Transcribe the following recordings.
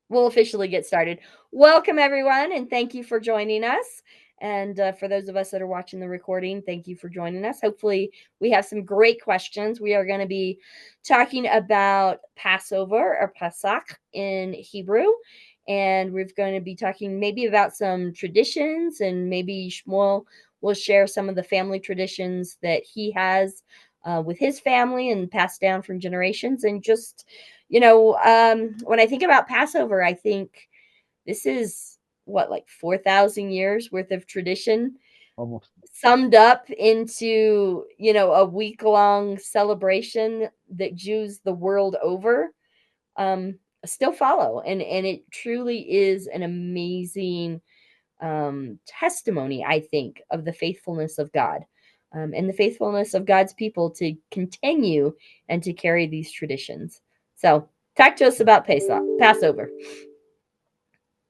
We'll officially get started. Welcome, everyone, and thank you for joining us. And for those of us that are watching the recording, thank you for joining us. Hopefully, we have some great questions. We are going to be talking about Passover or Pesach in Hebrew. And we're going to be talking maybe about some traditions, and maybe Shmuel will share some of the family traditions that he has with his family and passed down from generations. And just when I think about Passover, I think this is what, like 4,000 years worth of tradition Almost. summed up into, a week long celebration that Jews the world over um, still follow. And it truly is an amazing testimony, I think, of the faithfulness of God. And the faithfulness of God's people to continue and to carry these traditions. So, talk to us about Passover.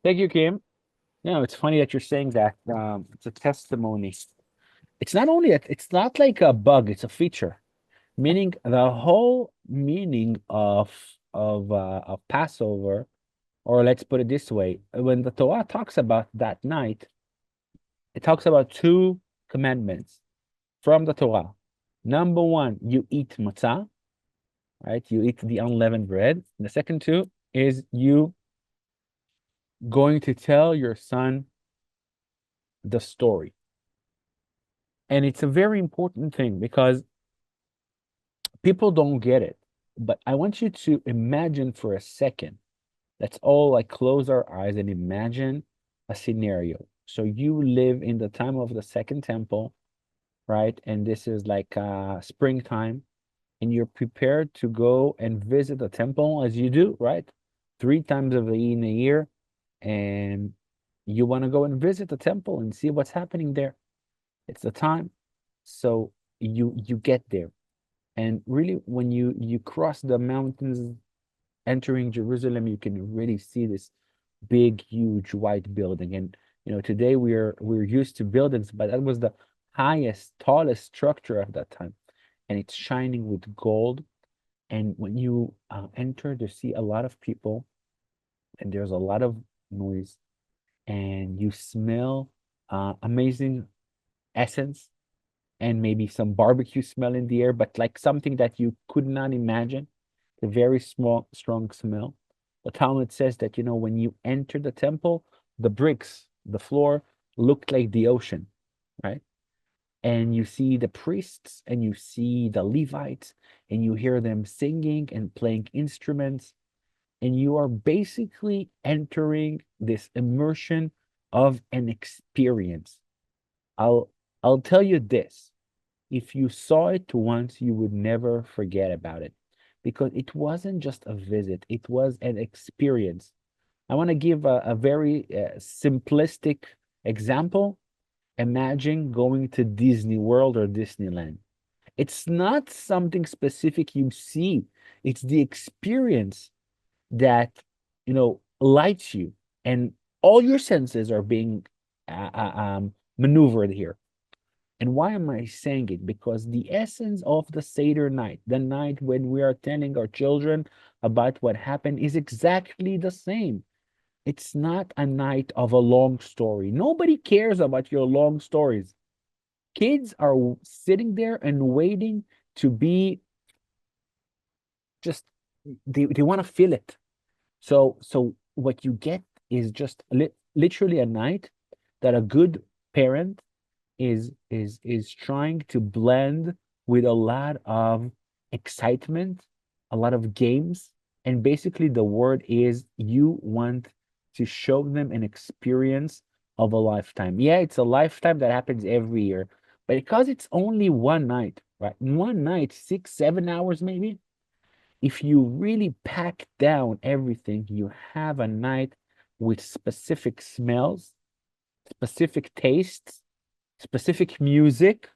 Thank you, Kim. It's funny that you're saying that. It's a testimony. It's not only it's not like a bug, it's a feature. Meaning the whole meaning of Passover, or let's put it this way, when the Torah talks about that night, it talks about two commandments from the Torah. Number one, you eat matzah, right? You eat the unleavened bread. The second two is you going to tell your son the story. And it's a very important thing because people don't get it. But I want you to imagine for a second. Let's all like close our eyes and imagine a scenario. So you live in the time of the second temple, right? And this is like springtime, and you're prepared to go and visit the temple as you do, right? Three times in a year, and you want to go and visit the temple and see what's happening there. It's the time. So you get there. And really, when you cross the mountains entering Jerusalem, you can really see this big, huge white building. And today we're used to buildings, but that was the highest, tallest structure of that time. And it's shining with gold. And when you enter to see a lot of people, and there's a lot of noise, and you smell amazing essence and maybe some barbecue smell in the air, but like something that you could not imagine, a very small, strong smell. The Talmud says that, when you enter the temple, the bricks, the floor looked like the ocean, right? And you see the priests and you see the Levites and you hear them singing and playing instruments. And you are basically entering this immersion of an experience. I'll I'll tell you this. If you saw it once, you would never forget about it because it wasn't just a visit, it was an experience. I want to give a very simplistic example. Imagine going to Disney World or Disneyland. It's not something specific you see, it's the experience that, lights you, and all your senses are being maneuvered here. And why am I saying it? Because the essence of the Seder night, the night when we are telling our children about what happened, is exactly the same. It's not a night of a long story. Nobody cares about your long stories. Kids are sitting there and waiting to be just, they want to feel it. So what you get is just literally a night that a good parent is trying to blend with a lot of excitement, a lot of games, and basically the word is you want to show them an experience of a lifetime. Yeah, it's a lifetime that happens every year, but because it's only one night, right? One night, 6, 7 hours maybe. If you really pack down everything, you have a night with specific smells, specific tastes, specific music,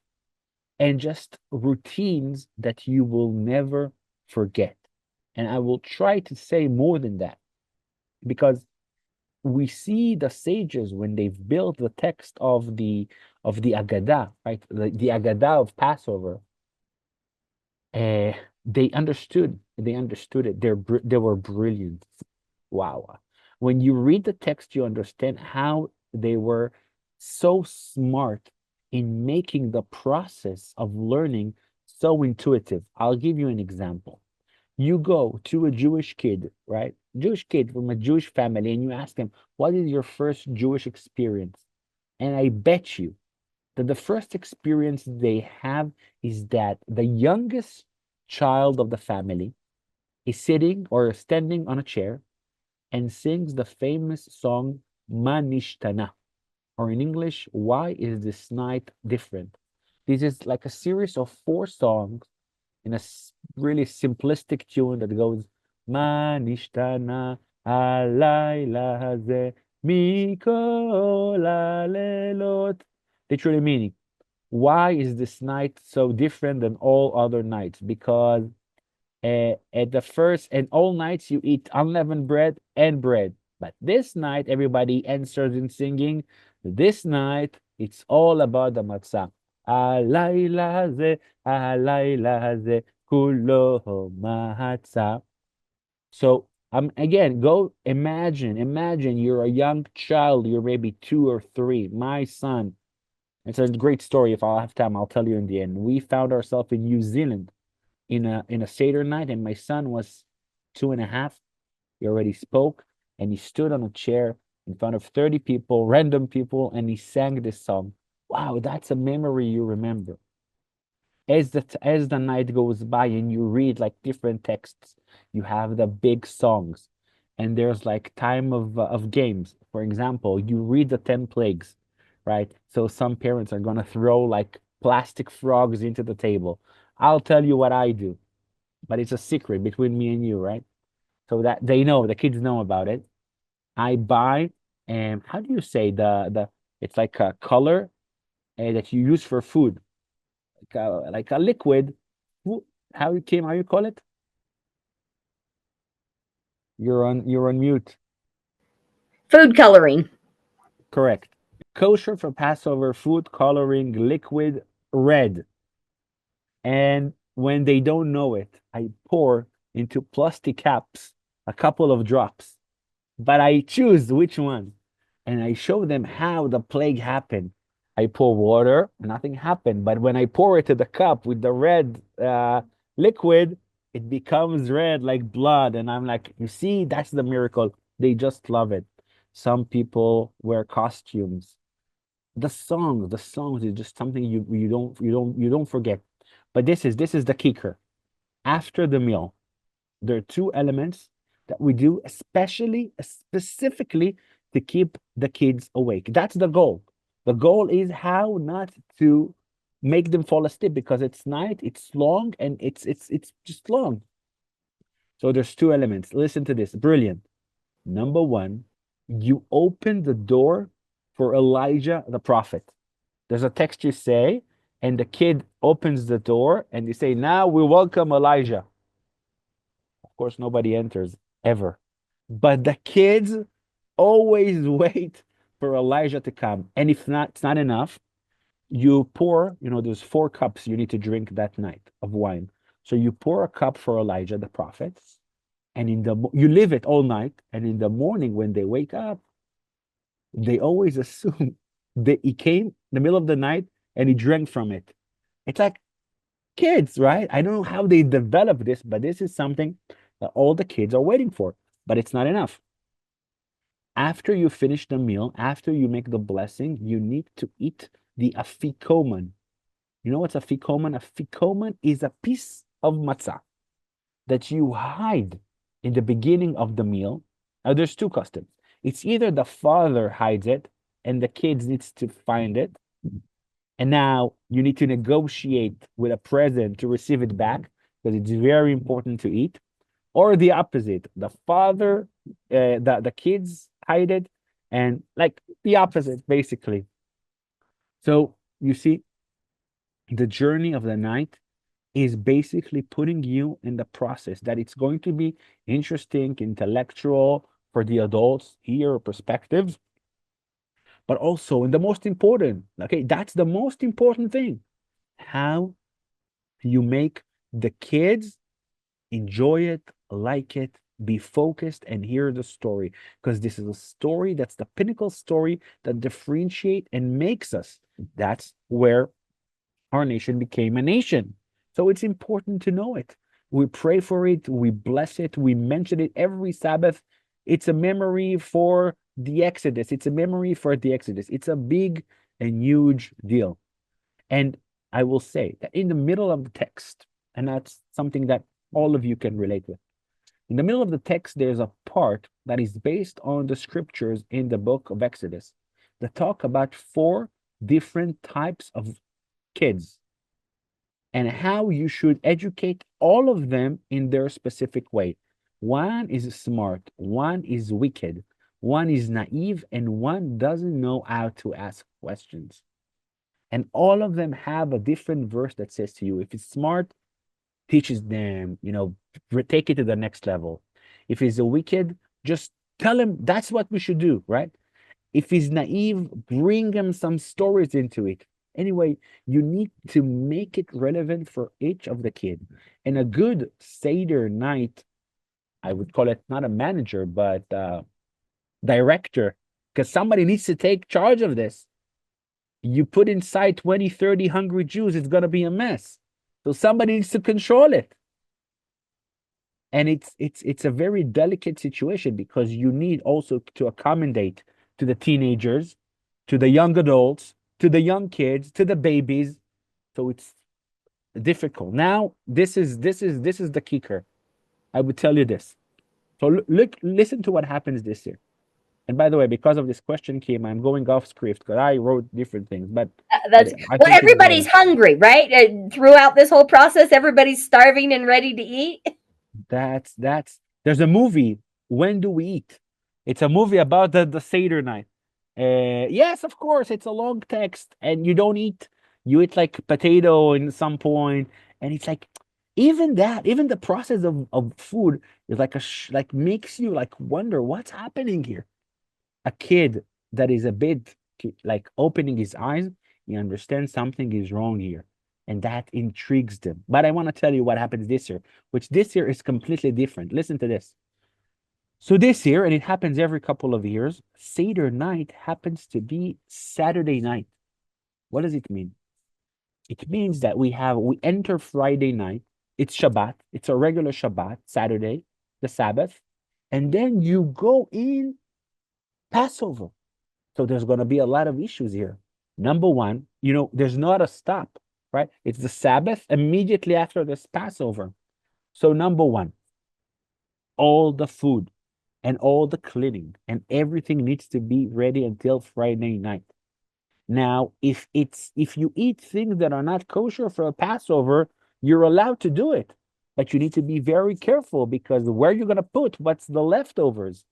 and just routines that you will never forget. And I will try to say more than that because we see the sages when they've built the text of the Agadah, right? The Agadah of Passover. They understood it. They were brilliant. Wow. when you read the text, you understand how they were so smart in making the process of learning so intuitive. I'll give you an example. You go to a Jewish kid, right? Jewish kid from a Jewish family, and you ask him, what is your first Jewish experience? And I bet you that the first experience they have is that the youngest child of the family is sitting or standing on a chair and sings the famous song Manishtana, or in English, why is this night different? This is like a series of four songs in a really simplistic tune that goes Manishtana alayla haze mikol halelot. Literally meaning, why is this night so different than all other nights? Because at the first and all nights you eat unleavened bread and bread. But this night, everybody answers in singing. This night, it's all about the matzah. Alayla haze, alayla haze, kulo matzah. So again, go imagine you're a young child, you're maybe 2 or 3. My son, it's a great story. If I'll have time, I'll tell you in the end. We found ourselves in New Zealand in a Seder night, and my son was 2.5. He already spoke, and he stood on a chair in front of 30 people, random people, and he sang this song. Wow, that's a memory you remember. As the night goes by and you read like different texts, you have the big songs, and there's like time of games. For example, you read the 10 plagues, right? So some parents are gonna throw like plastic frogs into the table. I'll tell you what I do, but it's a secret between me and you, right? So that they know, the kids know about it. I buy, and how do you say the it's like a color that you use for food, like a liquid. How you call it? You're on mute. Food coloring. Correct. Kosher for Passover food coloring liquid red. And when they don't know it, I pour into plastic caps a couple of drops, but I choose which one. And I show them how the plague happened. I pour water, nothing happened. But when I pour it to the cup with the red liquid, it becomes red like blood. And I'm like, you see, that's the miracle. They just love it. Some people wear costumes. The songs is just something you don't forget. But this is the kicker. After the meal, there are two elements that we do, especially specifically to keep the kids awake. That's the goal. The goal is how not to make them fall asleep because it's night, it's long, and it's just long. So there's two elements. Listen to this. Brilliant. Number one, you open the door for Elijah the prophet. There's a text you say, and the kid opens the door and you say, now we welcome Elijah. Of course, nobody enters ever. But the kids always wait for Elijah to come. And if not, it's not enough. You pour, there's 4 cups you need to drink that night of wine. So you pour a cup for Elijah, the prophet, and you leave it all night. And in the morning, when they wake up, they always assume that he came in the middle of the night and he drank from it. It's like kids, right? I don't know how they develop this, but this is something that all the kids are waiting for. But it's not enough. After you finish the meal, after you make the blessing, you need to eat the afikoman. You know what's afikoman? Afikoman is a piece of matzah that you hide in the beginning of the meal. Now, there's two customs. It's either the father hides it and the kids needs to find it, and now you need to negotiate with a present to receive it back because it's very important to eat, or the opposite. The father, the kids hide it, and like the opposite, basically. So you see, the journey of the night is basically putting you in the process that it's going to be interesting, intellectual for the adults, hear perspectives, but also, and the most important, okay, that's the most important thing. How you make the kids enjoy it, like it, Be focused and hear the story, because this is a story that's the pinnacle story that differentiate and makes us. That's where our nation became a nation. So it's important to know it. We pray for it, we bless it, we mention it every Sabbath. It's a memory for the Exodus. It's a memory for the Exodus. It's a big and huge deal. And I will say that in the middle of the text, and that's something that all of you can relate with. In the middle of the text, there's a part that is based on the scriptures in the book of Exodus that talk about four different types of kids and how you should educate all of them in their specific way. One is smart, one is wicked, one is naive, and one doesn't know how to ask questions. And all of them have a different verse that says to you, if it's smart, teaches them, take it to the next level. If he's a wicked, just tell him that's what we should do, right? If he's naive, bring him some stories into it. Anyway, you need to make it relevant for each of the kid. And a good Seder night, I would call it not a manager, but director, because somebody needs to take charge of this. You put inside 20, 30 hungry Jews, it's going to be a mess. So somebody needs to control it. And it's a very delicate situation because you need also to accommodate to the teenagers, to the young adults, to the young kids, to the babies. So it's difficult. Now, this is the kicker. I would tell you this. So listen to what happens this year. And by the way, because of this question came, I'm going off script because I wrote different things, but That's I well, think it's everybody's relevant. hungry, right? Throughout this whole process, everybody's starving and ready to eat. That's there's a movie, When Do We Eat? It's a movie about the Seder night. Yes, of course, it's a long text, and you don't eat. You eat like potato in some point, and it's like even that, even the process of food is like like makes you like wonder what's happening here. A kid that is a bit like opening his eyes, he understands something is wrong here. And that intrigues them. But I want to tell you what happens this year, which this year is completely different. Listen to this. So this year, and it happens every couple of years, Seder night happens to be Saturday night. What does it mean? It means that we enter Friday night. It's Shabbat. It's a regular Shabbat, Saturday, the Sabbath. And then you go in Passover. So there's going to be a lot of issues here. Number one, there's not a stop, right? It's the Sabbath immediately after this Passover. So number one, all the food and all the cleaning and everything needs to be ready until Friday night. Now, if you eat things that are not kosher for a Passover, you're allowed to do it, but you need to be very careful because where you're going to put what's the leftovers.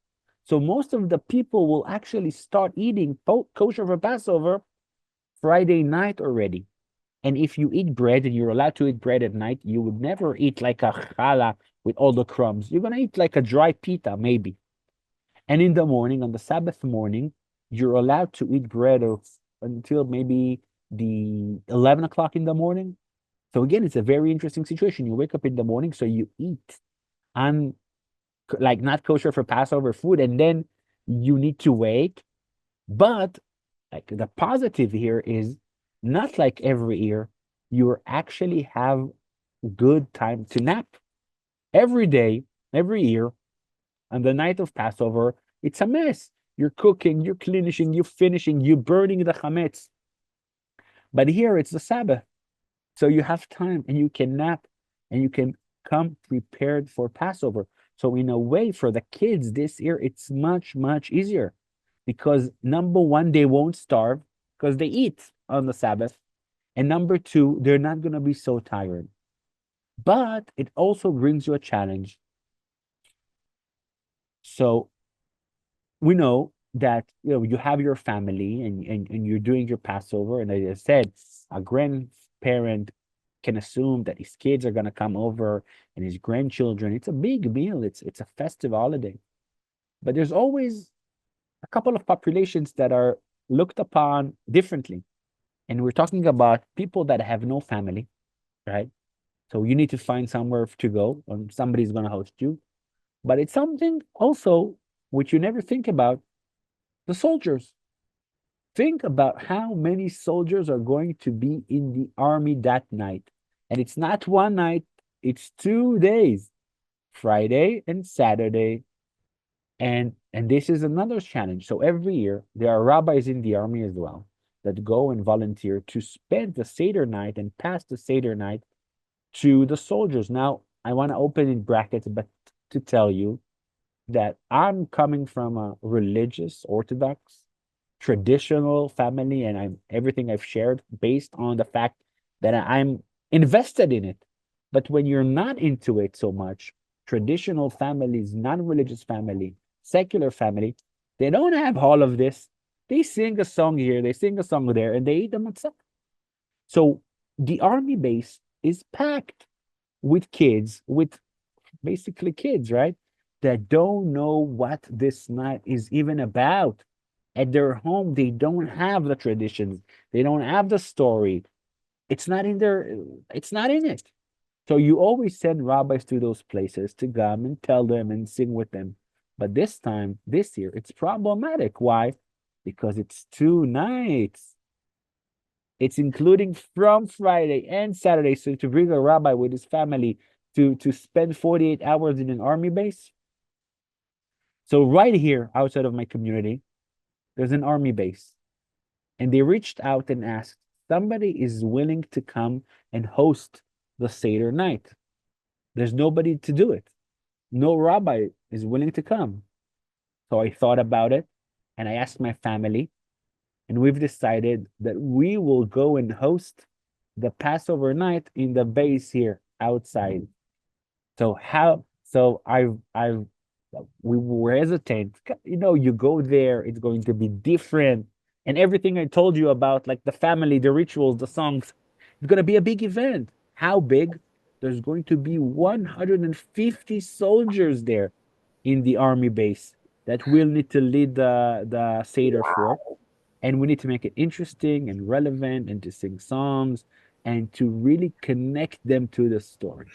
So most of the people will actually start eating kosher for Passover Friday night already. And if you eat bread and you're allowed to eat bread at night, you would never eat like a challah with all the crumbs. You're going to eat like a dry pita, maybe. And in the morning, on the Sabbath morning, you're allowed to eat bread until maybe the 11 o'clock in the morning. So again, it's a very interesting situation. You wake up in the morning, so you eat on like not kosher for Passover food, and then you need to wait. But like the positive here is not like every year, you actually have good time to nap. Every day, every year, on the night of Passover, it's a mess. You're cooking, you're cleaning, you're finishing, you're burning the chametz. But here it's the Sabbath. So you have time and you can nap and you can come prepared for Passover. So in a way, for the kids this year, it's much, much easier because number one, they won't starve because they eat on the Sabbath. And number two, they're not going to be so tired. But it also brings you a challenge. So we know that you have your family and you're doing your Passover. And as I said, a grandparent can assume that his kids are gonna come over and his grandchildren. It's a big meal. It's a festive holiday. But there's always a couple of populations that are looked upon differently. And we're talking about people that have no family, right? So you need to find somewhere to go, or somebody's gonna host you. but it's something also which you never think about, the soldiers. Think about how many soldiers are going to be in the army that night. And it's not one night, it's 2 days, Friday and Saturday. And this is another challenge. So every year there are rabbis in the army as well that go and volunteer to spend the Seder night and pass the Seder night to the soldiers. Now, I want to open in brackets, but to tell you that I'm coming from a religious, Orthodox, traditional family, and I'm everything I've shared based on the fact that I'm invested in it. But when you're not into it so much, traditional families, non-religious family, secular family, they don't have all of this. They sing a song here, they sing a song there, and they eat the matzah. So the army base is packed with kids, with basically kids, right? That don't know what this night is even about. At their home, they don't have the traditions. They don't have the story. It's not in their, it's not in it. So you always send rabbis to those places to come and tell them and sing with them. But this time, this year, it's problematic. Why? Because it's 2 nights. It's including from Friday and Saturday. So to bring a rabbi with his family to spend 48 hours in an army base. So right here outside of my community, there's an army base. And they reached out and asked, somebody is willing to come and host the Seder night. There's nobody to do it. No rabbi is willing to come. So I thought about it and I asked my family, and we've decided that we will go and host the Passover night in the base here outside. So how? So I've we were hesitant. You know, you go there, it's going to be different, and everything I told you about, like the family, the rituals, the songs, it's gonna be a big event. How big? There's going to be 150 soldiers there in the army base that will need to lead the Seder for, and we need to make it interesting and relevant, and to sing songs, and to really connect them to the story.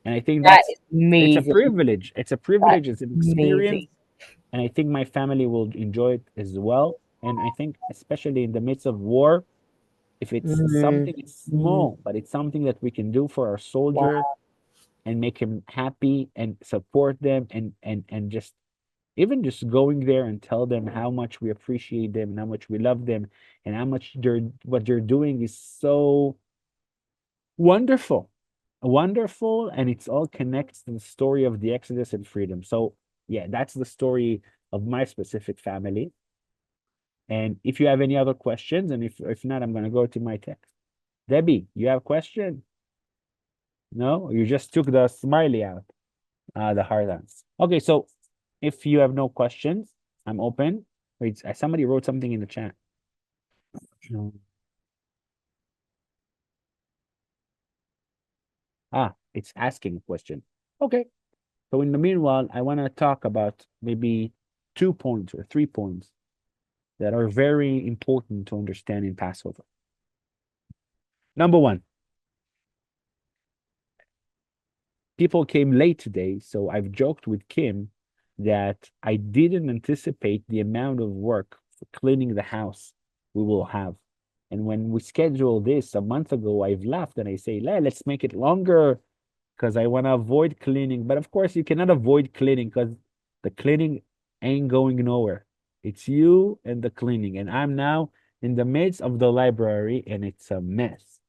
And I think That that's is it's a amazing. privilege. It's a That's privilege. It's an experience, amazing. and I think my family will enjoy it as well. And I think, especially in the midst of war, if it's Mhm, something, it's mhm. small, but it's something that we can do for our Wow. soldier and make him happy and support them, and just even just going there and tell them how much we appreciate them and how much we love them and how much what they're doing is so wonderful, wonderful, and it's all connects to the story of the Exodus and freedom. So yeah, that's the story of my specific family. And if you have any other questions, and if not, I'm gonna go to my text. Debbie, you have a question? No, you just took the smiley out, the hard ones. Okay, so if you have no questions, I'm open. Wait, somebody wrote something in the chat. It's asking a question. Okay. So in the meanwhile, I want to talk about maybe 2 points or 3 points that are very important to understand in Passover. Number one, people came late today, so I've joked with Kim that I didn't anticipate the amount of work for cleaning the house we will have. And when we scheduled this a month ago, I've laughed and I say, let's make it longer because I want to avoid cleaning. But of course, you cannot avoid cleaning because the cleaning ain't going nowhere. It's you and the cleaning. And I'm now in the midst of the library and it's a mess.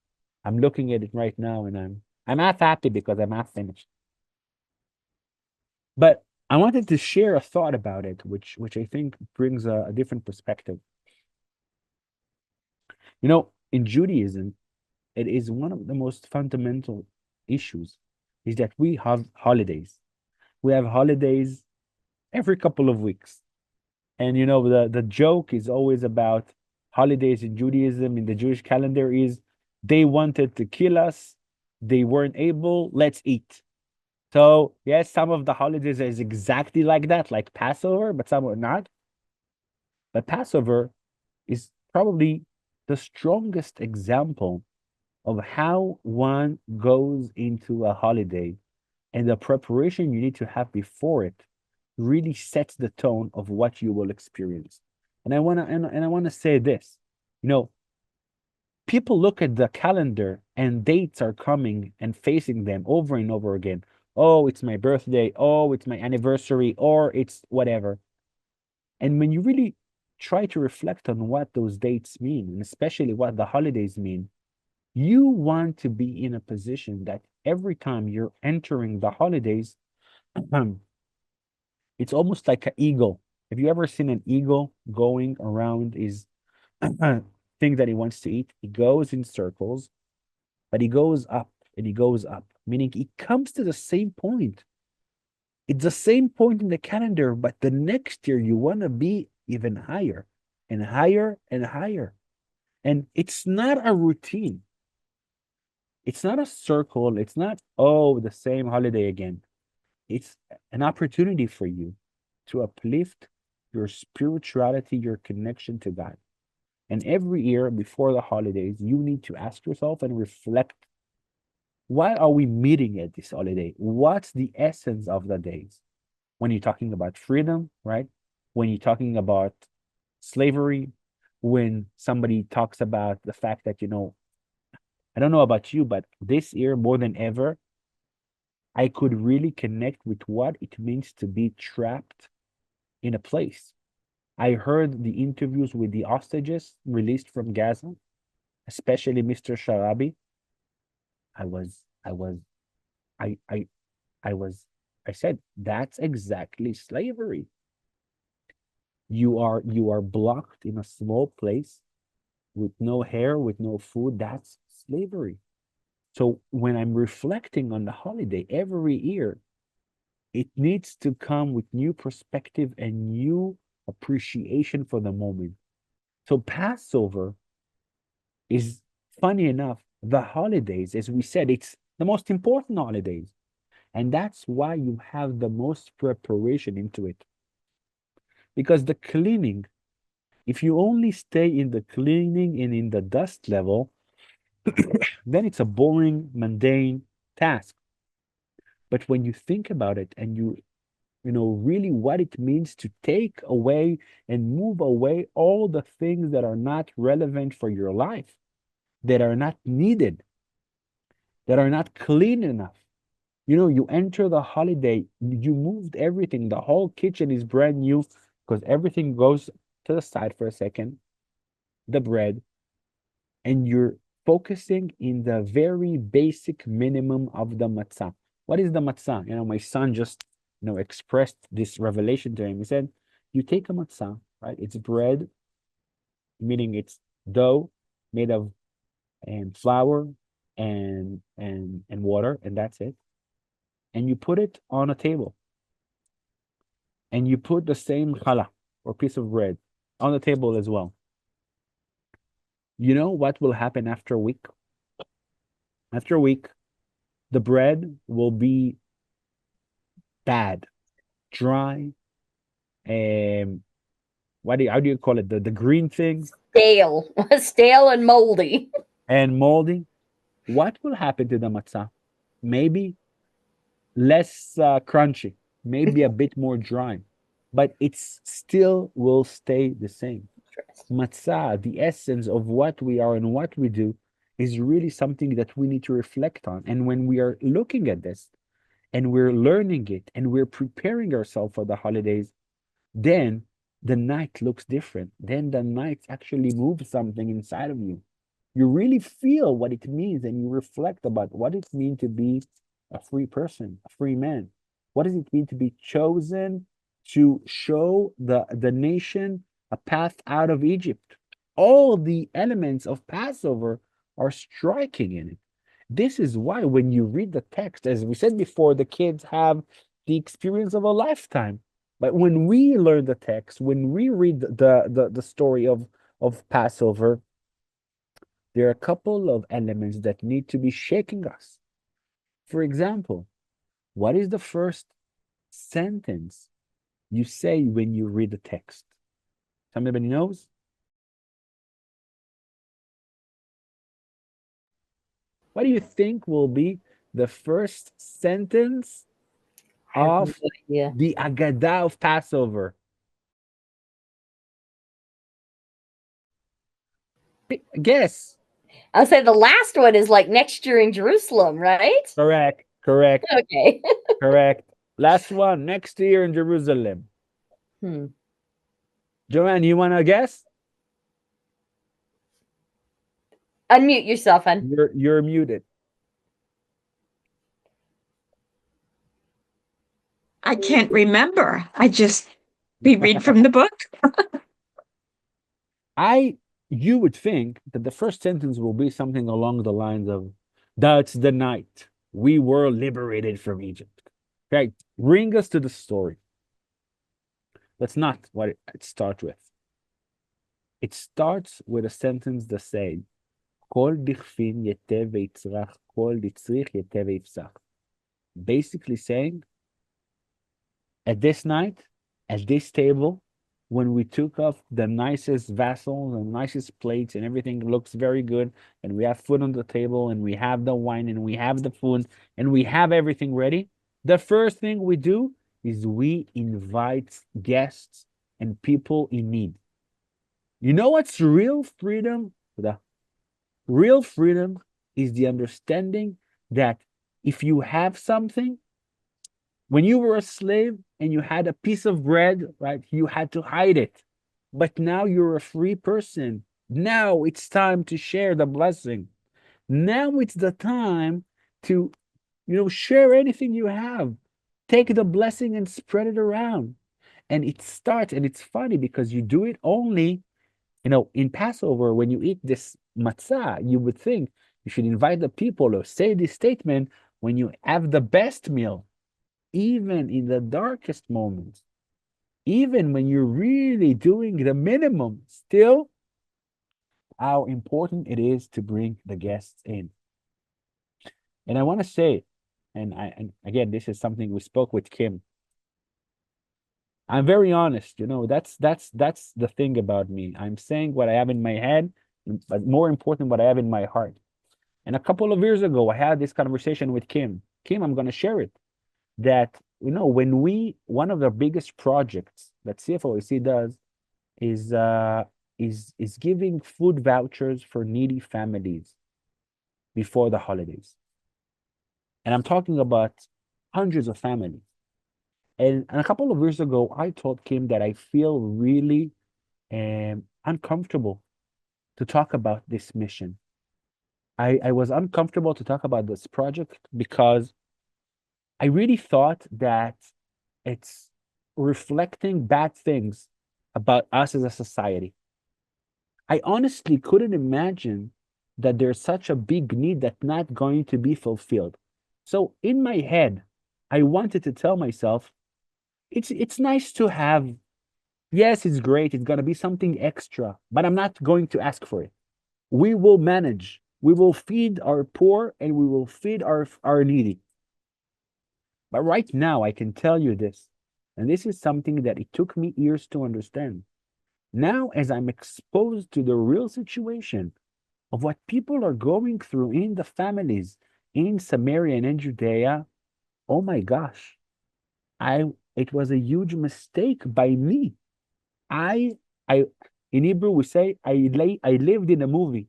I'm looking at it right now and I'm half happy because I'm half finished. But I wanted to share a thought about it, which I think brings a different perspective. You know, in Judaism, it is one of the most fundamental issues is that we have holidays. We have holidays every couple of weeks. And you know, the joke is always about holidays in Judaism, in the Jewish calendar, is they wanted to kill us, they weren't able, let's eat. So yes, some of the holidays is exactly like that, like Passover, but some are not. But Passover is probably the strongest example of how one goes into a holiday And the preparation you need to have before it really sets the tone of what you will experience. And I wanna say this, you know, people look at the calendar and dates are coming and facing them over and over again. Oh, it's my birthday. Oh, it's my anniversary, or it's whatever. And when you really try to reflect on what those dates mean, and especially what the holidays mean, you want to be in a position that every time you're entering the holidays, it's almost like an eagle. Have you ever seen an eagle going around his thing that he wants to eat? He goes in circles, but he goes up and he goes up, meaning he comes to the same point. It's the same point in the calendar, but the next year you want to be even higher and higher and higher. And it's not a routine. It's not a circle. It's not, oh, the same holiday again. It's an opportunity for you to uplift your spirituality, your connection to God. And every year before the holidays, you need to ask yourself and reflect, why are we meeting at this holiday? What's the essence of the days? When you're talking about freedom, right? When you're talking about slavery, when somebody talks about the fact that, I don't know about you, but this year more than ever, I could really connect with what it means to be trapped in a place. I heard the interviews with the hostages released from Gaza, especially Mr. Sharabi. I was, I was, I, I was, I said, that's exactly slavery. You are blocked in a small place with no hair, with no food. That's slavery. So when I'm reflecting on the holiday every year, it needs to come with new perspective and new appreciation for the moment. So Passover is, funny enough, the holidays, as we said, it's the most important holidays. And that's why you have the most preparation into it. Because the cleaning, if you only stay in the cleaning and in the dust level, then it's a boring, mundane task. But when you think about it and you know really what it means to take away and move away all the things that are not relevant for your life, that are not needed, that are not clean enough. You enter the holiday, you moved everything, the whole kitchen is brand new because everything goes to the side for a second, the bread, and you're focusing in the very basic minimum of the matzah. What is the matzah? My son just, expressed this revelation to him. He said, you take a matzah, right? It's bread, meaning it's dough made of flour and water, and that's it. And you put it on a table, and you put the same challah or piece of bread on the table as well. You know what will happen after a week? After a week, the bread will be bad, dry, and how do you call it? The green thing Stale, stale and moldy. and moldy. What will happen to the matzah? Maybe less crunchy, maybe a bit more dry, but it's still will stay the same. Matzah, the essence of what we are and what we do, is really something that we need to reflect on. And when we are looking at this and we're learning it and we're preparing ourselves for the holidays, then the night looks different. Then the night actually moves something inside of you. You really feel what it means and you reflect about what it means to be a free person, a free man. What does it mean to be chosen to show the nation a path out of Egypt? All the elements of Passover are striking in it. This is why when you read the text, as we said before, the kids have the experience of a lifetime. But when we learn the text, when we read the story of Passover, there are a couple of elements that need to be shaking us. For example, what is the first sentence you say when you read the text? Somebody knows? What do you think will be the first sentence I have no of idea. the Agadah of Passover? Guess. I'll say the last one is like next year in Jerusalem, right? Correct. Correct. Okay. Correct. Last one. Next year in Jerusalem. Hmm. Joanne, you want to guess? Unmute yourself, hon. You're muted. I can't remember. We read from the book. You would think that the first sentence will be something along the lines of, "That's the night we were liberated from Egypt." Right? Bring us to the story. That's not what it starts with. It starts with a sentence that says, "Kol dichfin yetev veitzrach, kol ditzrich yetev veifsach." Basically saying, at this night, at this table, when we took off the nicest vessels and nicest plates and everything looks very good, and we have food on the table and we have the wine and we have the food and we have everything ready, the first thing we do is we invite guests and people in need. You know what's real freedom? The real freedom is the understanding that if you have something, when you were a slave and you had a piece of bread, right, you had to hide it. But now you're a free person. Now it's time to share the blessing. Now it's the time to, share anything you have. Take the blessing and spread it around. And it starts, and it's funny because you do it only, in Passover, when you eat this matzah, you would think you should invite the people or say this statement when you have the best meal, even in the darkest moments, even when you're really doing the minimum, still, how important it is to bring the guests in. And I want to say, and again, this is something we spoke with Kim. I'm very honest, that's the thing about me. I'm saying what I have in my head, but more important, what I have in my heart. And a couple of years ago, I had this conversation with Kim. Kim, I'm going to share it. That when one of the biggest projects that CFOIC does is giving food vouchers for needy families before the holidays. And I'm talking about hundreds of families. And a couple of years ago, I told Kim that I feel really uncomfortable to talk about this mission. I was uncomfortable to talk about this project because I really thought that it's reflecting bad things about us as a society. I honestly couldn't imagine that there's such a big need that's not going to be fulfilled. So in my head, I wanted to tell myself, it's nice to have, yes, it's great, it's gonna be something extra, but I'm not going to ask for it. We will manage. We will feed our poor and we will feed our needy. But right now, I can tell you this, and this is something that it took me years to understand. Now, as I'm exposed to the real situation of what people are going through in the families in Samaria and in Judea, oh my gosh, it was a huge mistake by me. I I in Hebrew we say I lived in a movie.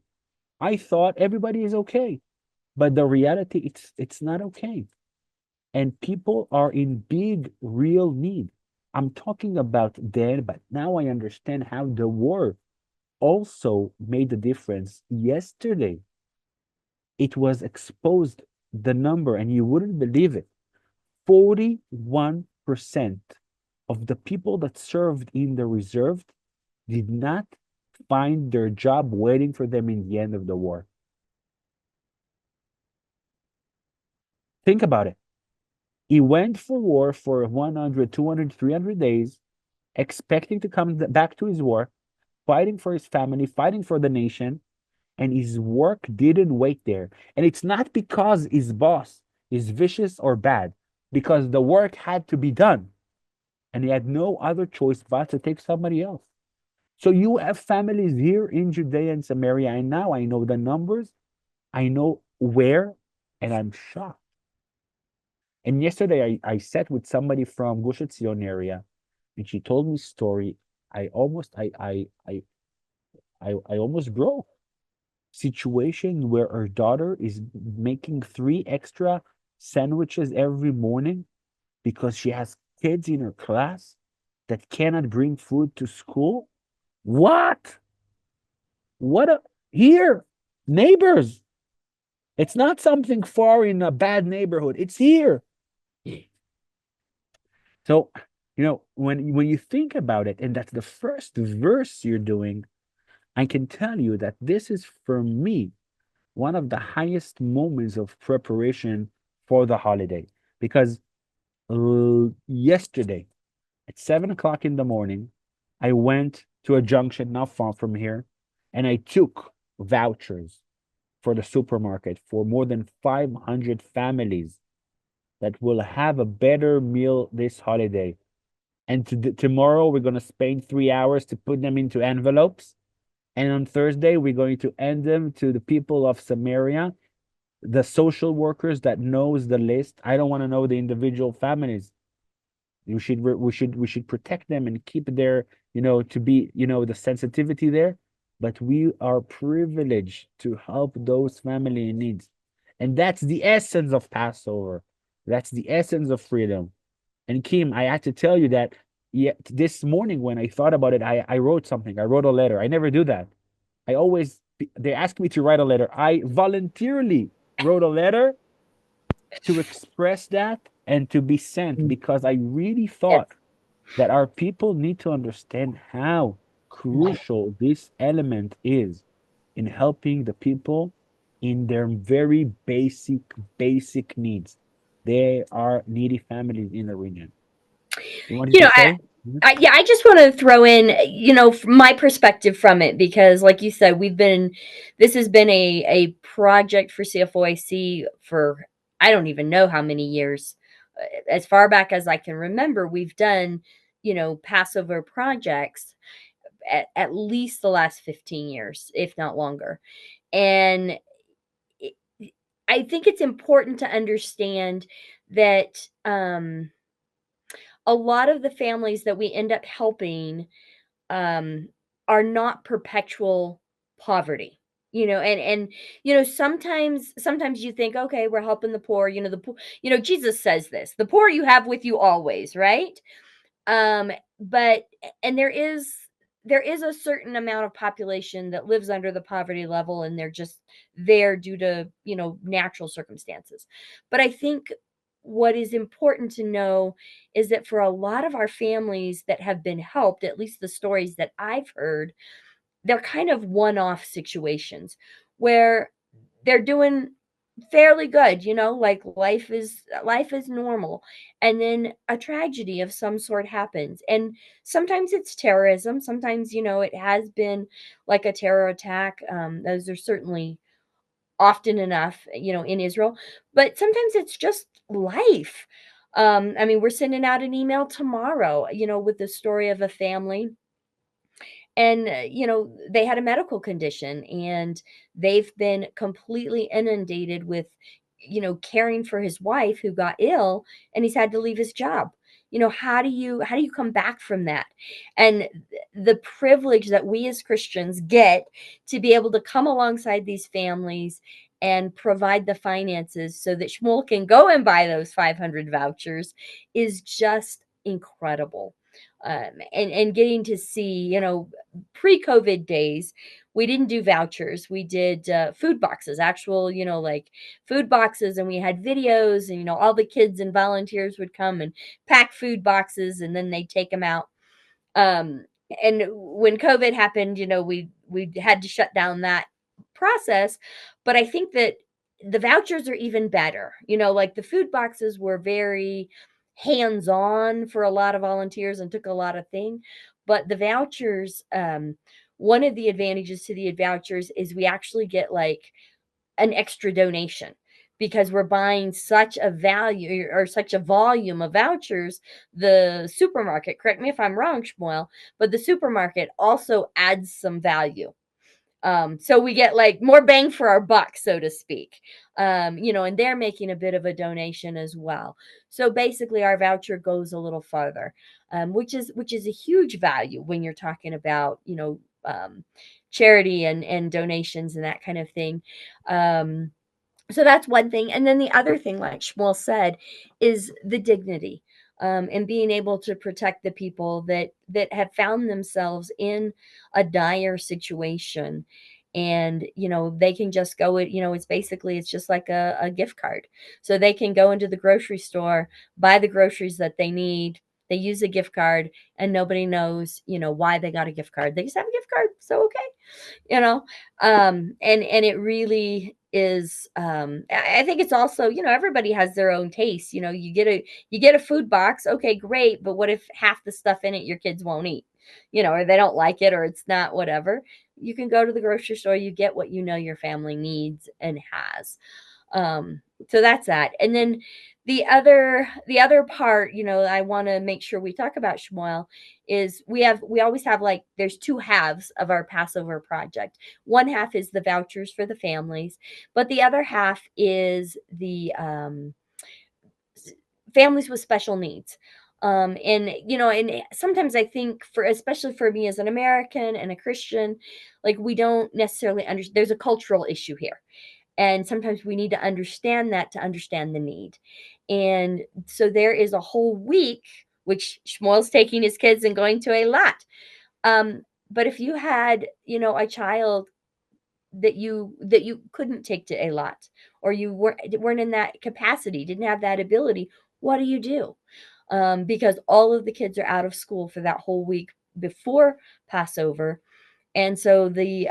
I thought everybody is okay, but the reality it's not okay. And people are in big real need. I'm talking about then, but now I understand how the war also made a difference. Yesterday, it was exposed the number, and you wouldn't believe it. 41% of the people that served in the reserve did not find their job waiting for them in the end of the war. Think about it. He went for war for 100, 200, 300 days, expecting to come back to his work, fighting for his family, fighting for the nation, and his work didn't wait there. And it's not because his boss is vicious or bad, because the work had to be done. And he had no other choice but to take somebody else. So you have families here in Judea and Samaria, and now I know the numbers, I know where, and I'm shocked. And yesterday I sat with somebody from Gush Etzion area, and she told me story. I almost I almost broke. Situation where her daughter is making 3 extra sandwiches every morning because she has kids in her class that cannot bring food to school. What? What a here, neighbors. It's not something far in a bad neighborhood. It's here. So, when you think about it, and that's the first verse you're doing, I can tell you that this is for me one of the highest moments of preparation for the holiday. Because yesterday at 7 o'clock in the morning, I went to a junction not far from here, and I took vouchers for the supermarket for more than 500 families that will have a better meal this holiday. And tomorrow, we're going to spend 3 hours to put them into envelopes. And on Thursday, we're going to end them to the people of Samaria, the social workers that knows the list. I don't want to know the individual families. We should protect them and keep their, to be, the sensitivity there. But we are privileged to help those family in needs. And that's the essence of Passover. That's the essence of freedom. And Kim, I had to tell you that this morning when I thought about it, I wrote something. I wrote a letter. I never do that. They ask me to write a letter. I voluntarily wrote a letter to express that and to be sent because I really thought that our people need to understand how crucial this element is in helping the people in their very basic needs. There are needy families in the region. You wanted You to know, say? yeah, I just want to throw in, from my perspective from it, because like you said, this has been a project for CFOIC for, I don't even know how many years. As far back as I can remember, we've done, Passover projects at least the last 15 years, if not longer. And it- I think it's important to understand that, a lot of the families that we end up helping, um, are not perpetual poverty. Sometimes you think, okay, we're helping the poor. The poor. Jesus says this: "The poor you have with you always." Right? Um, but and there is a certain amount of population that lives under the poverty level, and they're just there due to, natural circumstances. But I think what is important to know is that for a lot of our families that have been helped, at least the stories that I've heard, they're kind of one-off situations where they're doing fairly good, like life is normal, and then a tragedy of some sort happens. And sometimes it's terrorism, sometimes, it has been like a terror attack. Those are certainly often enough, in Israel, but sometimes it's just life. I mean, we're sending out an email tomorrow, with the story of a family, and they had a medical condition, and they've been completely inundated with, caring for his wife who got ill, and he's had to leave his job. How do you come back from that? And the privilege that we as Christians get to be able to come alongside these families and provide the finances so that Shmuel can go and buy those 500 vouchers is just incredible. And getting to see, pre-COVID days, we didn't do vouchers. We did food boxes, actual, like food boxes, and we had videos, and all the kids and volunteers would come and pack food boxes, and then they'd take them out. Um, and when COVID happened, we had to shut down that process. But I think that the vouchers are even better. Like the food boxes were very hands-on for a lot of volunteers and took a lot of thing. But the vouchers, one of the advantages to the vouchers is we actually get like an extra donation because we're buying such a value or such a volume of vouchers. The supermarket, correct me if I'm wrong, Shmuel, but the supermarket also adds some value. So we get like more bang for our buck, so to speak. And they're making a bit of a donation as well. So basically our voucher goes a little farther, which is a huge value when you're talking about, charity and donations and that kind of thing. So that's one thing. And then the other thing, like Shmuel said, is the dignity, and being able to protect the people that have found themselves in a dire situation. And they can just go it, it's just like a gift card. So they can go into the grocery store, buy the groceries that they need. They use a gift card, and nobody knows, why they got a gift card. They just have a gift card. So okay, you know and it really is. I think it's also, everybody has their own taste. You get a food box, okay, great, but what if half the stuff in it your kids won't eat, or they don't like it, or it's not whatever. You can go to the grocery store, you get what your family needs and has. So that's that. And then the other part, I want to make sure we talk about, Shmuel, is we always have, like, there's two halves of our Passover project. One half is the vouchers for the families, but the other half is the families with special needs. And sometimes I think, especially for me as an American and a Christian, like, we don't necessarily understand. There's a cultural issue here, and sometimes we need to understand that to understand the need. And so there is a whole week, which Shmuel's taking his kids and going to a lot. But if you had, a child that you couldn't take to a lot, or you weren't in that capacity, didn't have that ability, what do you do? Because all of the kids are out of school for that whole week before Passover. And so the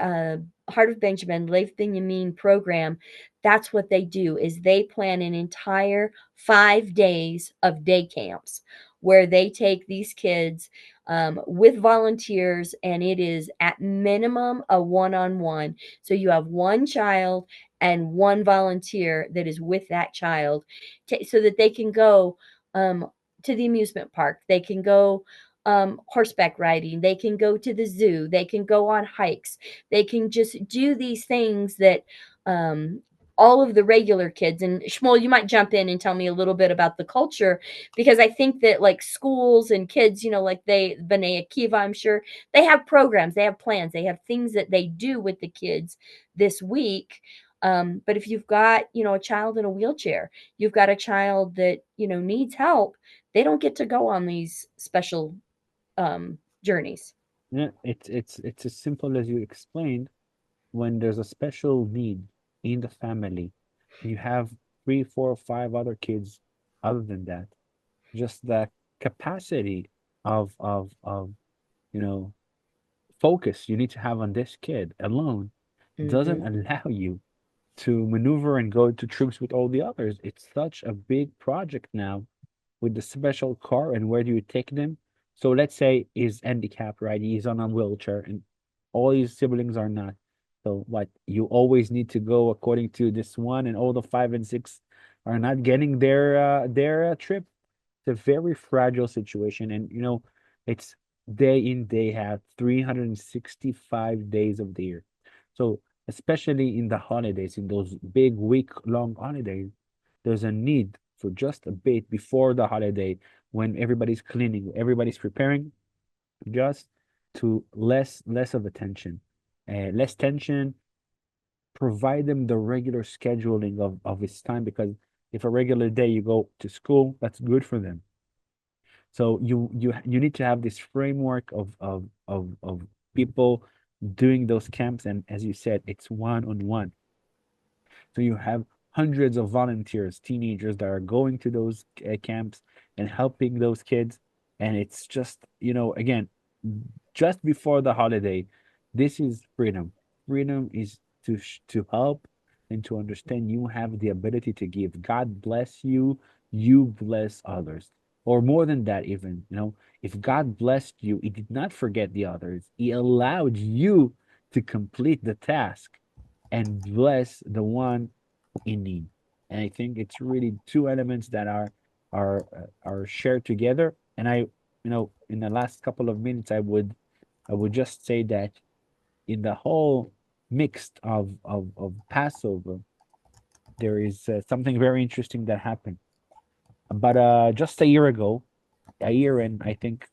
Heart of Benjamin, Leif Benjamin program, that's what they do, is they plan an entire 5 days of day camps where they take these kids, with volunteers, and it is at minimum a one-on-one. So you have one child and one volunteer that is with that child, so that they can go, to the amusement park. They can go horseback riding. They can go to the zoo. They can go on hikes. They can just do these things that, um, all of the regular kids. And Shmuel, you might jump in and tell me a little bit about the culture, because I think that, like, schools and kids, like B'nai Akiva, I'm sure they have programs, they have plans, they have things that they do with the kids this week. But if you've got, a child in a wheelchair, you've got a child that, needs help, they don't get to go on these special journeys. Yeah, it's as simple as you explained. When there's a special need in the family, you have three, four, five other kids other than that. Just the capacity of you know focus you need to have on this kid alone doesn't Mhm. allow you to maneuver and go to troops with all the others. It's such a big project now with the special car, and where do you take them? So let's say he's handicapped, right? He's on a wheelchair, and all his siblings are not. So what? You always need to go according to this one, and all the five and six are not getting their trip. It's a very fragile situation, and it's day in, day out, 365 days of the year. So especially in the holidays, in those big week-long holidays, there's a need for just a bit before the holiday, when everybody's cleaning, everybody's preparing, just to less of attention, less tension. Provide them the regular scheduling of its time, because if a regular day you go to school, that's good for them. So you need to have this framework of people doing those camps, and as you said, it's one on one. So you have hundreds of volunteers, teenagers that are going to those camps and helping those kids. And it's just, again, just before the holiday, this is freedom. Freedom is to help and to understand you have the ability to give. God bless you, you bless others. Or more than that, even, if God blessed you, He did not forget the others. He allowed you to complete the task and bless the one in need. And I think it's really two elements that are shared together. And in the last couple of minutes, I would just say that in the whole mixed of Passover, there is something very interesting that happened. But just a year ago, a year and I think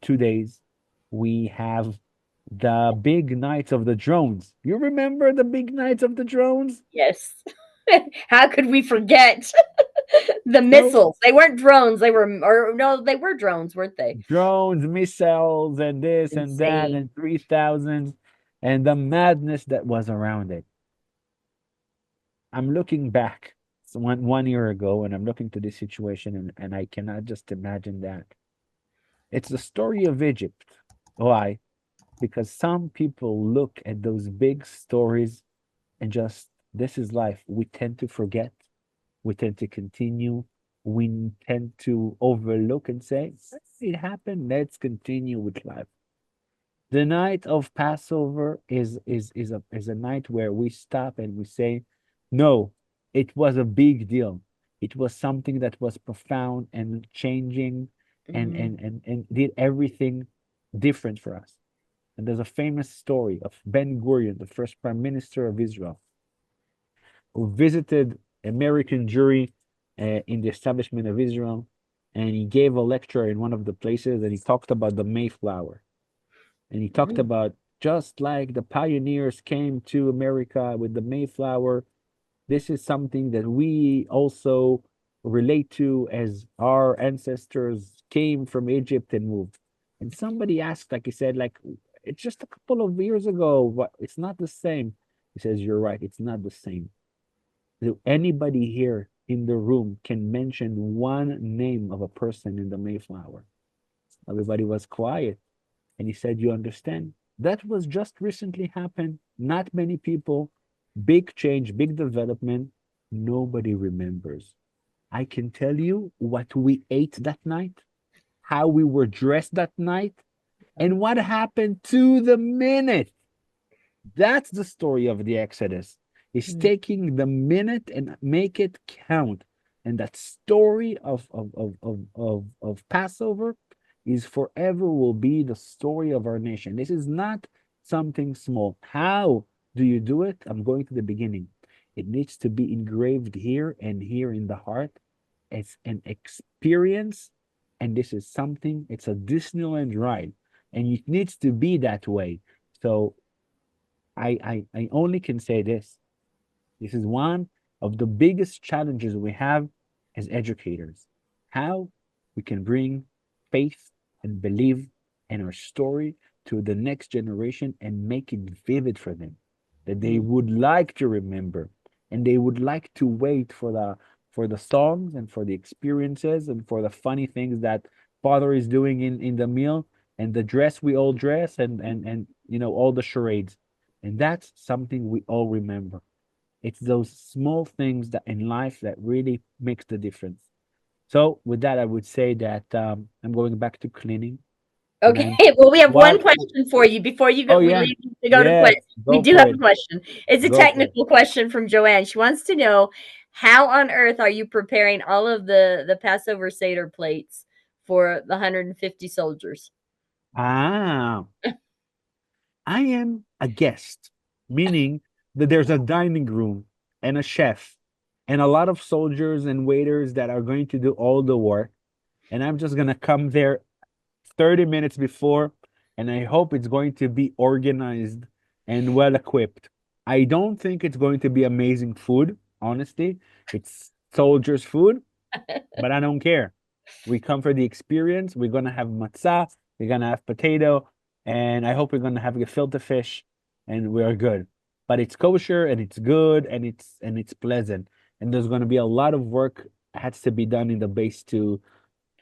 2 days, we have the big nights of the drones. You remember the big nights of the drones? Yes. How could we forget the So missiles? They weren't drones. They were, or no, they were drones, weren't they? drones, missiles, and this and that, Insane. and 3,000, and the madness that was around it. I'm looking back one year ago, and I'm looking to this situation, and I cannot just imagine that. It's the story of Egypt. Why? Because some people look at those big stories and just, this is life. We tend to forget, we tend to continue, we tend to overlook and say, it happened, let's continue with life. The night of Passover is a night where we stop and we say, no, it was a big deal. It was something that was profound and changing, and Mm, and did everything different for us. And there's a famous story of Ben Gurion, the first prime minister of Israel, who visited American Jewry in the establishment of Israel, and he gave a lecture in one of the places, and he talked about the Mayflower, and he talked mm, about, just like the pioneers came to America with the Mayflower, this is something that we also relate to, as our ancestors came from Egypt and moved. And somebody asked, like he said, like, it's just a couple of years ago, what, it's not the same. He says, you're right, it's not the same. Do anybody here in the room can mention one name of a person in the Mayflower? Everybody was quiet. And he said, you understand? That was just recently happened. Not many people, big change, big development. Nobody remembers. I can tell you what we ate that night, how we were dressed that night, and what happened to the minute. That's the story of the Exodus. Is mm, taking the minute and make it count. And that story of Passover is forever will be the story of our nation. This is not something small. How do you do it? I'm going to the beginning. It needs to be engraved here and here in the heart. It's an experience, and this is something, it's a Disneyland ride, and it needs to be that way. So I only can say this. This is one of the biggest challenges we have as educators. How we can bring faith and belief in our story to the next generation and make it vivid for them, that they mm, would like to remember, and they would like to wait for the songs and for the experiences and for the funny things that father is doing in the meal, and the dress we all dress, and all the charades. And that's something we all remember. It's those small things that in life that really makes the difference. So with that, I would say that I'm going back to cleaning, and okay. I'm Well, we have one what? question for you before you go, Oh we yeah, leave you to go to yes, question. We go do for have it, a question. It's a go for it. technical question from Joanne. She wants to know, how on earth are you preparing all of the Passover Seder plates for the 150 soldiers? Ah, I am a guest, meaning that there's a dining room and a chef and a lot of soldiers and waiters that are going to do all the work, and I'm just gonna come there 30 minutes before, and I hope it's going to be organized and well equipped. I don't think it's going to be amazing food, honestly. It's soldiers' food, but I don't care. We come for the experience. We're gonna have matzah, we're gonna have potato, and I hope we're gonna have gefilte fish, and we are good. But it's kosher and it's good and it's pleasant. And there's gonna be a lot of work has to be done in the base to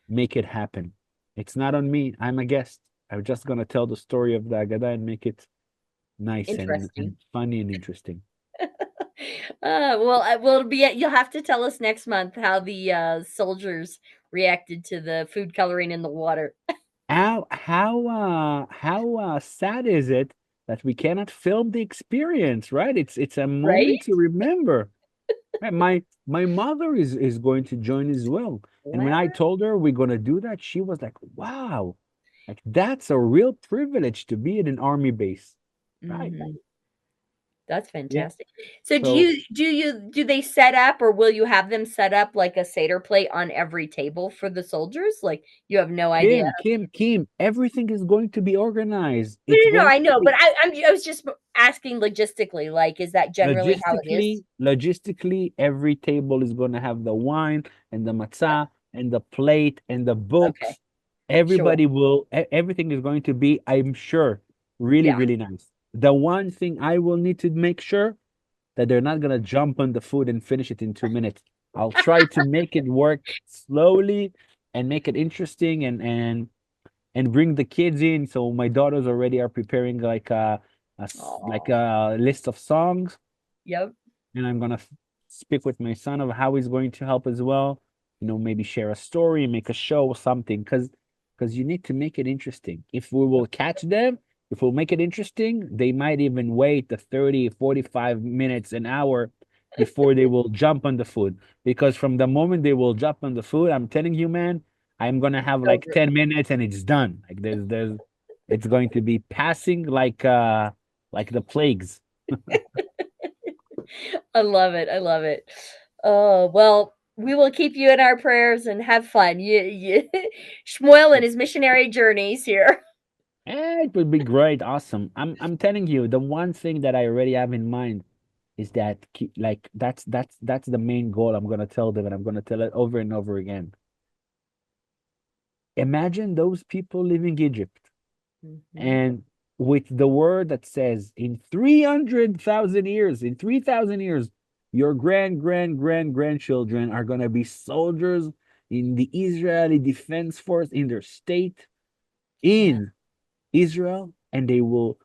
make it happen. It's not on me. I'm a guest. I'm just gonna tell the story of the Agada and make it nice and Interesting. funny and interesting. Well, will be. You'll have to tell us next month how the soldiers reacted to the food coloring in the water. How sad is it that we cannot film the experience, right? It's a Right? moment to remember. Right, my mother is going to join as well. And when I Wow. told her we're gonna do that, she was like, wow, like that's a real privilege to be in an army base. Right. Mhm. That's Yeah. fantastic. So So do they set up, or will you have them set up like a Seder plate on every table for the soldiers? Like, you have no idea? Kim, everything is going to be organized. No, It's no, no, going I to know, be but I was just asking logistically, like, is that generally how it is? logistically, every table is going to have the wine and the matzah and the plate and the Okay, books. sure. Everything is going to be, I'm sure, really, Yeah. really nice. The one thing I will need to make sure that they're not gonna jump on the food and finish it in 2 minutes. I'll try to make it work slowly and make it interesting and bring the kids in. So my daughters already are preparing like like Oh, a list of songs, yep. and I'm gonna speak with my son of how he's going to help as well. You know, maybe share a story, make a show or something, because you need to make it interesting. If we will catch them, if we'll make it interesting, they might even wait the 30, 45 minutes, an hour before they will jump on the food. Because from the moment they will jump on the food, I'm telling you, man, I'm gonna have like Over. 10 minutes and it's done. Like there's it's going to be passing like the plagues. I love it. I love it. Oh, well, we will keep you in our prayers and have fun. Shmuel and his missionary journeys here. It would be great, awesome. I'm telling you, the one thing that I already have in mind is that like that's the main goal I'm gonna tell them, and I'm gonna tell it over and over again. Imagine those people leaving Egypt, Mhm. and with the word that says in 300,000 years, in 3,000 years, your grandchildren are gonna be soldiers in the Israeli Defense Force in their state. Yeah, In Israel, and they will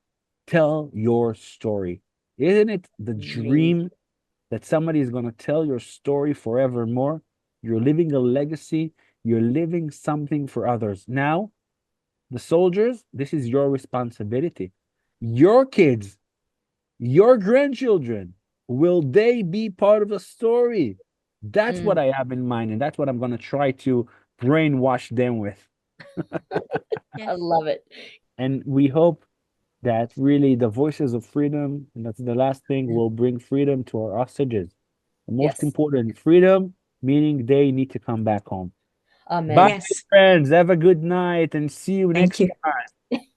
tell your story. Isn't it the amazing. dream that somebody is going to tell your story forevermore? You're living a legacy, you're living something for others. Now, the soldiers, this is your responsibility. Your kids, your grandchildren, will they be part of a story? That's what Mm, I have in mind, and that's what I'm going to try to brainwash them with. I Yes. love it. And we hope that really the voices of freedom, and that's the last thing, Mm, will bring freedom to our hostages. The most yes. important, freedom, meaning they need to come back home. Bye, Amen. Yes. friends. Have a good night and see you Thank next you. time.